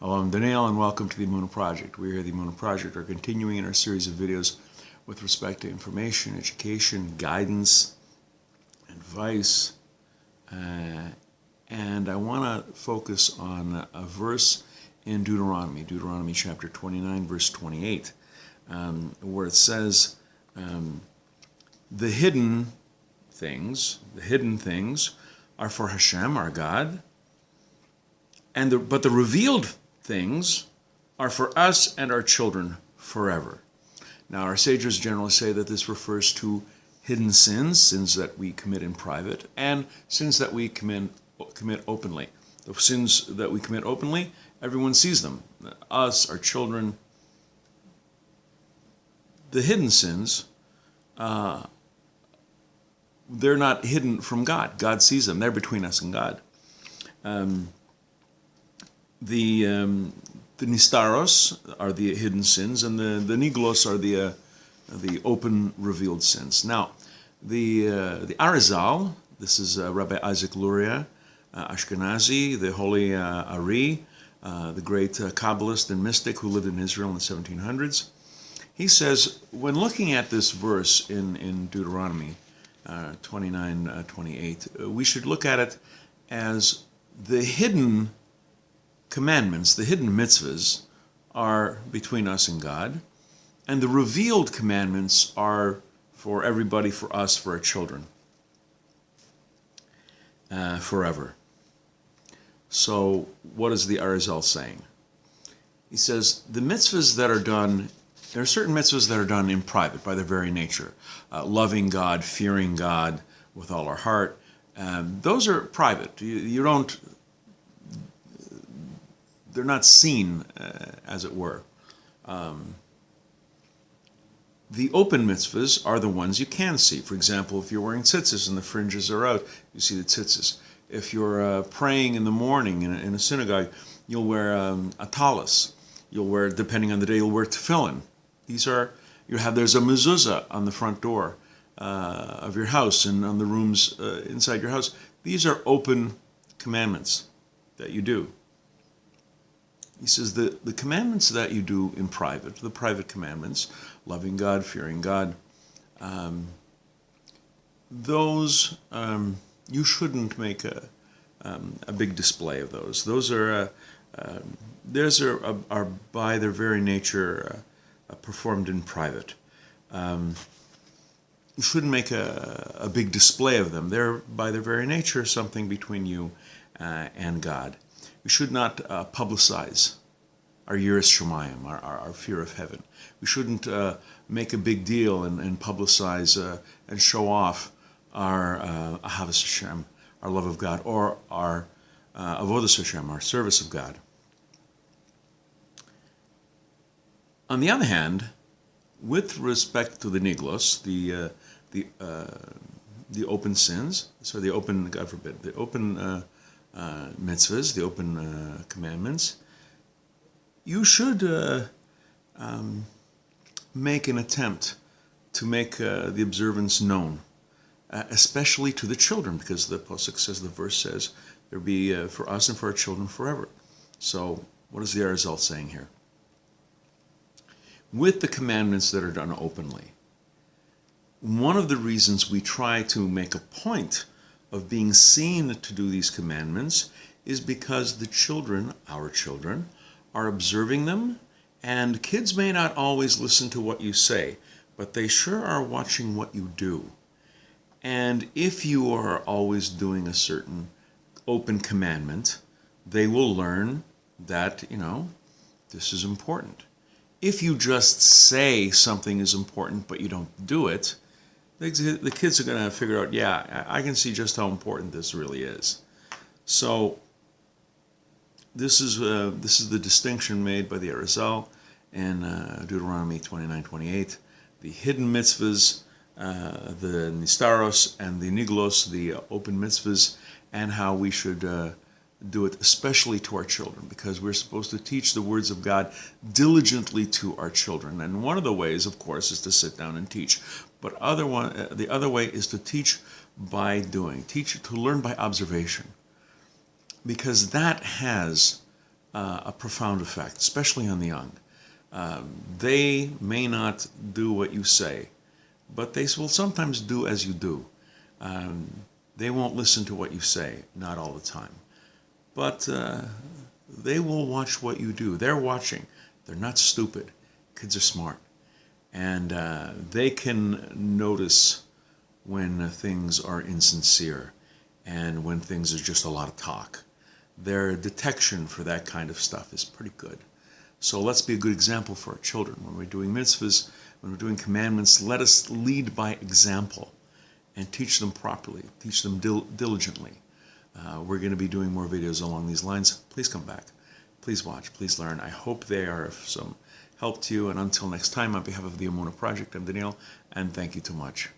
Hello, I'm Daniel, and welcome to the Emunah Project. We here at the Emunah Project are continuing in our series of videos with respect to information, education, guidance, advice, and I want to focus on a verse in Deuteronomy chapter 29, verse 28, where it says, the hidden things are for Hashem, our God, but the revealed things are for us and our children forever. Now, our sages generally say that this refers to hidden sins that we commit in private, and sins that we commit openly. The sins that we commit openly, everyone sees them. Us, our children. The hidden sins, they're not hidden from God. God sees them. They're between us and God. The nistaros are the hidden sins, and the niglos are the open, revealed sins. Now, the Arizal, this is Rabbi Isaac Luria, Ashkenazi, the holy Ari, the great Kabbalist and mystic who lived in Israel in the 1700s. He says, when looking at this verse in Deuteronomy 29:28, we should look at it as the hidden commandments, the hidden mitzvahs, are between us and God, and the revealed commandments are for everybody, for us, for our children, forever. So what is the Arizal saying? He says the mitzvahs that are done, there are certain mitzvahs that are done in private by their very nature. Loving God, fearing God with all our heart. Those are private. You don't, they're not seen, as it were. The open mitzvahs are the ones you can see. For example, if you're wearing tzitzis and the fringes are out, you see the tzitzis. If you're praying in the morning in a synagogue, you'll wear a talis. You'll wear, depending on the day, you'll wear tefillin. These are, there's a mezuzah on the front door of your house and on the rooms inside your house. These are open commandments that you do. He says the commandments that you do in private, the private commandments, loving God, fearing God, those, you shouldn't make a big display of those. Those are by their very nature performed in private. You shouldn't make a big display of them. They're by their very nature something between you and God. We should not publicize our yiras shamayim, our fear of heaven. We shouldn't make a big deal and publicize and show off our ahavas Hashem, our love of God, or our avodas Hashem, our service of God. On the other hand, with respect to the niglos, the open sins, so the open, God forbid, the open mitzvahs, the open commandments, you should make an attempt to make the observance known, especially to the children, because the pasuk says, the verse says, there be for us and for our children forever. So what is the Arizal saying here? With the commandments that are done openly, one of the reasons we try to make a point of being seen to do these commandments is because the children, our children, are observing them, and kids may not always listen to what you say, but they sure are watching what you do. And if you are always doing a certain open commandment, they will learn that, this is important. If you just say something is important but you don't do it, the kids are going to figure out, yeah, I can see just how important this really is. So this is the distinction made by the Arizal in Deuteronomy 29:28. The hidden mitzvahs, the nistaros and the niglos, the open mitzvahs, and how we should do it especially to our children, because we're supposed to teach the words of God diligently to our children. And one of the ways, of course, is to sit down and teach. But the other way is to teach by doing, to learn by observation, because that has a profound effect, especially on the young. They may not do what you say, but they will sometimes do as you do. They won't listen to what you say, not all the time. But they will watch what you do. They're watching. They're not stupid. Kids are smart. And they can notice when things are insincere and when things are just a lot of talk. Their detection for that kind of stuff is pretty good. So let's be a good example for our children. When we're doing mitzvahs, when we're doing commandments, let us lead by example and teach them properly, teach them diligently. We're going to be doing more videos along these lines. Please come back. Please watch. Please learn. I hope they are of some help to you. And until next time, on behalf of the Emunah Project, I'm Daniel, and thank you too much.